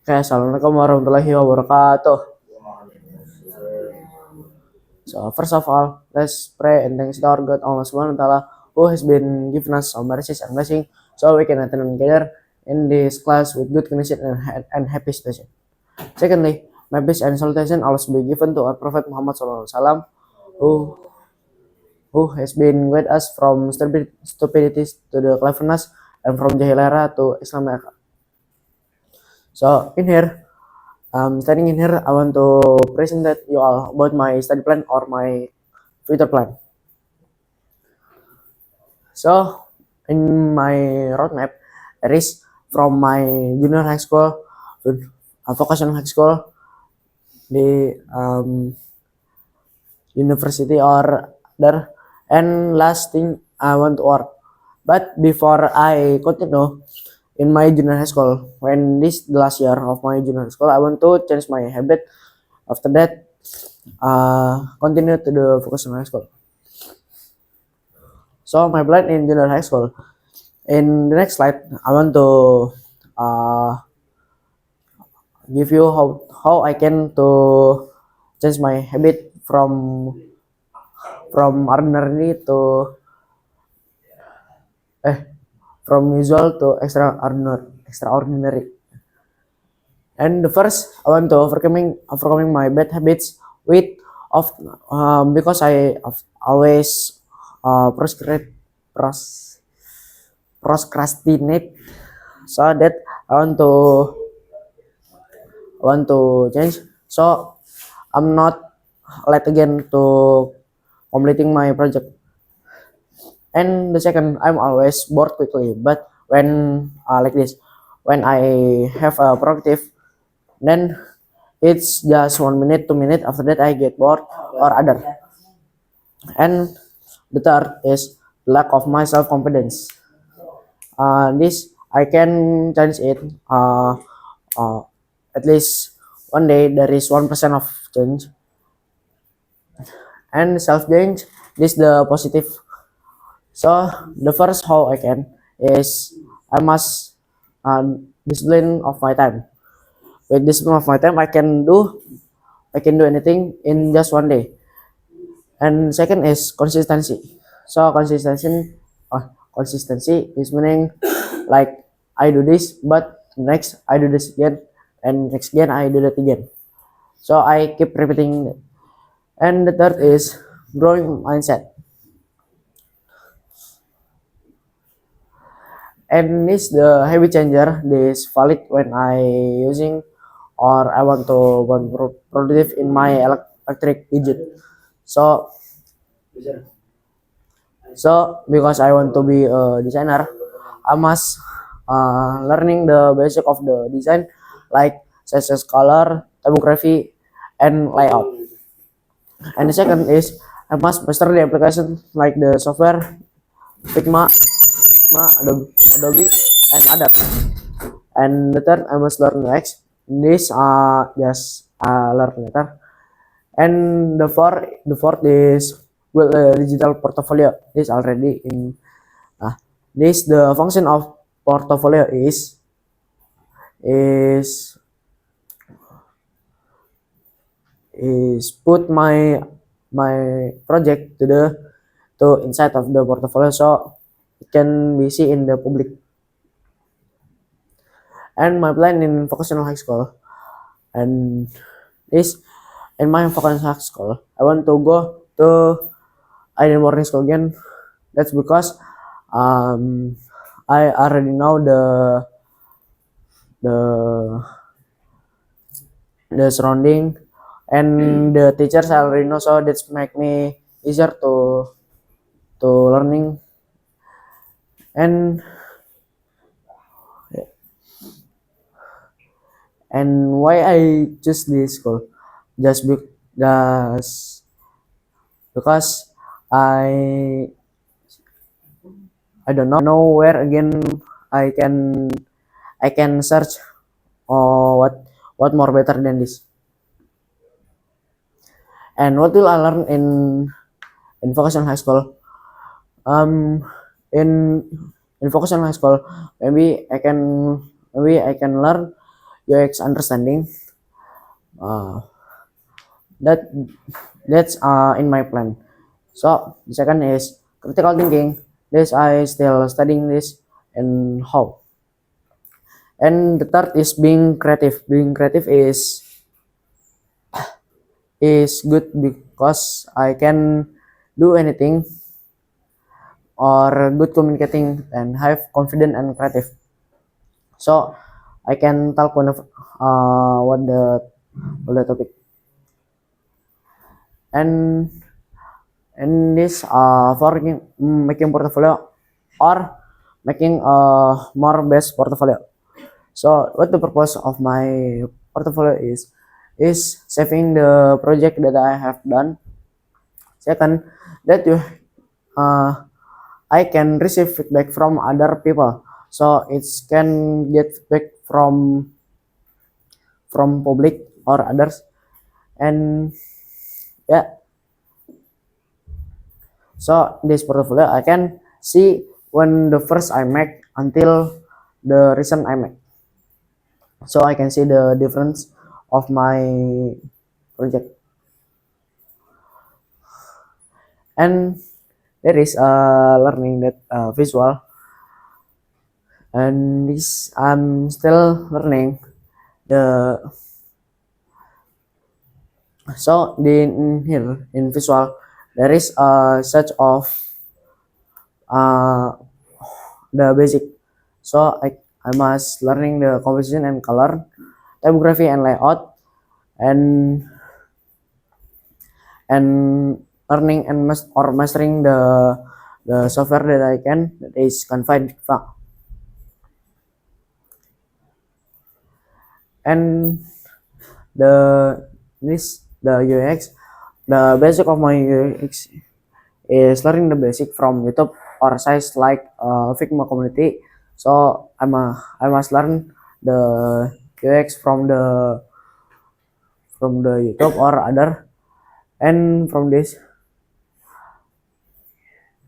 Okay, assalamualaikum warahmatullahi wabarakatuh. So first of all, let's pray and thanks to our God Allah Subhanahu wa Taala who has been given us some mercies and blessing, so we can attend together in this class with good condition and happy situation. Secondly, my peace and salutation also be given to our Prophet Muhammad SAW, who who has been with us from stupidity to the cleverness and from Jahil era to Islam era. So in here, standing in here, I want to present you all about my study plan or my future plan. So in my roadmap, there is from my junior high school to vocational high school, the university or there, and last thing I want to work. But before I continue in my junior high school, when this the last year of my junior high school, I want to change my habit. After that, continue to the vocational high school. So my plan in junior high school. In the next slide, I want to give you how I can to change my habit from ordinary to from usual to extraordinary. And the first, I want to overcoming my bad habits with of because I always procrastinate, so that I want to change, so I'm not late again to completing my project. And the second, I'm always bored quickly, but when like this, when I have a productive, then it's just 1 minute 2 minutes, after that I get bored or other. And the third is lack of my self-confidence. This I can change it, uh, at least one day there is 1% of change. And self-change, this the positive. So the first how I can is I must discipline of my time. With discipline of my time, I can do anything in just one day. And second is consistency. So consistency is meaning like I do this, but next I do this again, and next again I do that again. So I keep repeating it. And the third is growing mindset. And this the habit changer. This valid when I using or I want to productive in my electric gadget. So because I want to be a designer, I must learning the basic of the design, like such as color, typography, and layout. And the second is I must master the application like the software Figma, Adobe, and other. And the third, I must learn UX. This just learn later. And the fourth is build a digital portfolio. This already in. This the function of portfolio is put my project to inside of the portfolio, so it can be seen in the public. And my plan in vocational high school, and this in my vocational high school, I want to go to Aiden boarding school again. That's because I already know the the surrounding, and the teachers I already know, so that's make me easier to learning. And why I choose this school, just just because I don't know where again I can I can search what more better than this. And what will I learn in vocational high school? Um, in vocational high school, maybe I can learn UX understanding. Uh, that that's in my plan. So the second is critical thinking. This I still studying this and how. And the third is being creative. Being creative is good because I can do anything or good communicating and have confident and creative. So I can talk one of what the topic and this for making portfolio or making more best portfolio. So what the purpose of my portfolio is saving the project that I have done. Second, that you I can receive feedback from other people. So it can get feedback from public or others. And yeah, so this portfolio I can see when the first I make until the recent I make. So I can see the difference of my project. And there is learning that visual, and this I'm still learning the so in here in visual there is such of uh, the basic. So I must learning the composition and color, typography and layout, and and learning and mastering the software that I can, that is Canva and Figma. And the the UX, the basic of my UX is learning the basic from YouTube or sites like Figma community. So I must learn the UX from the YouTube or other, and from this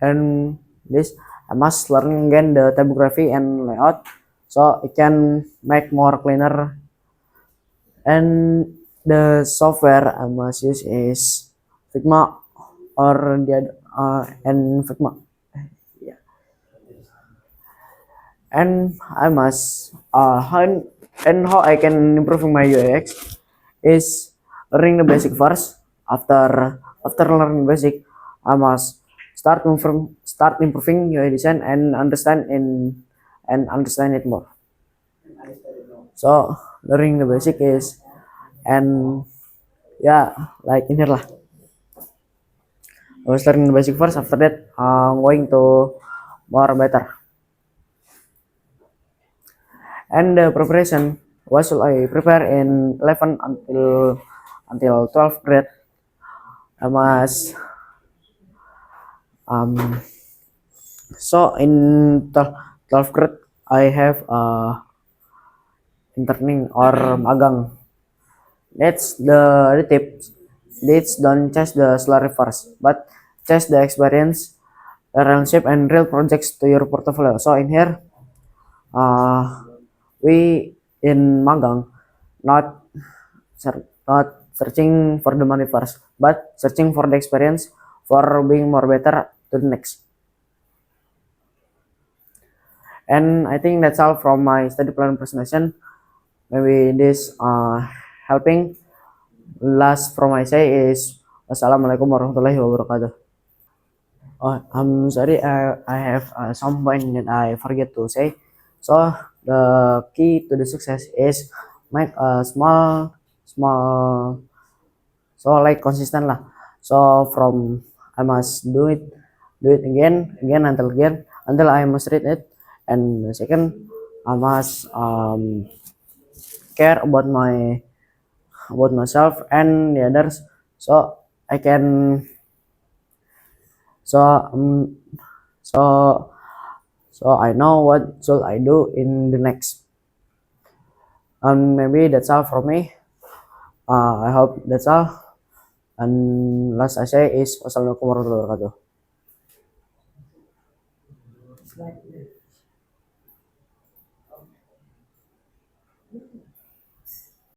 and this I must learn again the typography and layout, so it can make more cleaner. And the software I must use is Figma or the other, and Figma. Yeah. And I must how I can improve my UX is learning the basic first. After learning basic, I must start improving UI design and understand it more. So learning the basic is, and yeah, like in here lah. I was learning the basic first. After that, I'm going to more better. And the preparation, what should I prepare in 11 until 12th grade? I must so in 12th grade I have interning or magang. That's the tip. Dates don't chase the salary first, but chase the experience, the relationship, and real projects to your portfolio. So in here, uh, we in magang not not searching for the money first, but searching for the experience for being more better to the next. And I think that's all from my study plan presentation. Maybe this helping. Last from I say is Wassalamualaikum warahmatullahi wabarakatuh. Oh, I'm sorry, I have some point that I forget to say. So the key to the success is make a small, so like consistent lah. So from I must do it again until I must read it. And the second, I must care about myself and the others, so I can so so so I know what should I do in the next. Maybe that's all from me. I hope that's all. And last I say is wassalamualaikum warahmatullahi wabarakatuh.